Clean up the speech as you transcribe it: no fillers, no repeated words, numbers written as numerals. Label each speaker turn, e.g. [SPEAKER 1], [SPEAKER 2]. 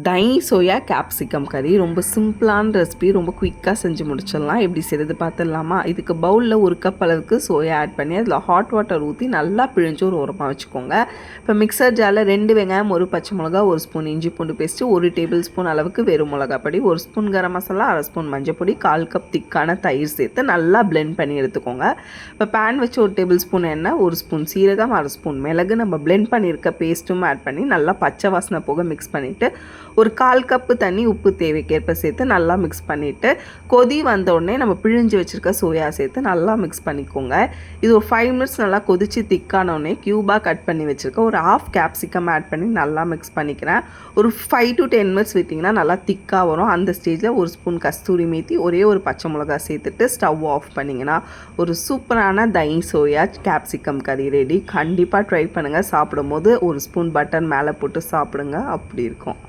[SPEAKER 1] தை soya capsicum கறி ரொம்ப சிம்பிளான ரெசிபி, ரொம்ப குயிக்காக செஞ்சு முடிச்சிடலாம். எப்படி செய்கிறது பார்த்துடலாமா? இதுக்கு பவுலில் 1 கப் அளவுக்கு சோயா ஆட் பண்ணி அதில் ஹாட் வாட்டர் ஊற்றி நல்லா பிழிஞ்சு ஒரு ஓரமாக வச்சுக்கோங்க. இப்போ மிக்சர் ஜாரில் 2 வெங்காயம், 1 பச்சை மிளகா, 1 ஸ்பூன் இஞ்சி பூண்டு பேஸ்ட்டு, 1 டேபிள் ஸ்பூன் அளவுக்கு வெறும் மிளகாப்பொடி, 1 ஸ்பூன் கரம் மசாலா, 1/2 ஸ்பூன் மஞ்சள் பொடி, 1/4 கப் திக்கான தயிர் சேர்த்து நல்லா பிளெண்ட் பண்ணி எடுத்துக்கோங்க. இப்போ பேன் வச்சு 1 டேபிள் ஸ்பூன் எண்ணெய், 1 ஸ்பூன் சீரகம், 1/2 ஸ்பூன் மிளகு, நம்ம பிளெண்ட் பண்ணியிருக்க பேஸ்ட்டும் ஆட் பண்ணி நல்லா பச்சை வாசனை போக மிக்ஸ் பண்ணிவிட்டு ஒரு 1/4 கப்பு தண்ணி உப்பு தேவைக்கேற்ப சேர்த்து நல்லா மிக்ஸ் பண்ணிவிட்டு கொதி வந்தோடனே நம்ம பிழிஞ்சு வச்சுருக்க சோயா சேர்த்து நல்லா மிக்ஸ் பண்ணிக்கோங்க. இது ஒரு 5 மினிட்ஸ் நல்லா கொதித்து திக்கானோடனே க்யூபாக கட் பண்ணி வச்சுருக்க ஒரு 1/2 கேப்சிகம் ஆட் பண்ணி நல்லா மிக்ஸ் பண்ணிக்கிறேன். ஒரு 5 to 10 மினிட்ஸ் விட்டிங்கன்னா நல்லா திக்காக வரும். அந்த ஸ்டேஜில் 1 ஸ்பூன் கஸ்தூரி மேத்தி, ஒரே ஒரு பச்சை மிளகா சேர்த்துட்டு ஸ்டவ் ஆஃப் பண்ணிங்கன்னா ஒரு சூப்பரான தை சோயா கேப்சிகம் கறி ரெடி. கண்டிப்பாக ட்ரை பண்ணுங்கள். சாப்பிடும்போது 1 ஸ்பூன் பட்டர் மேலே போட்டு சாப்பிடுங்க, அப்படி இருக்கும்.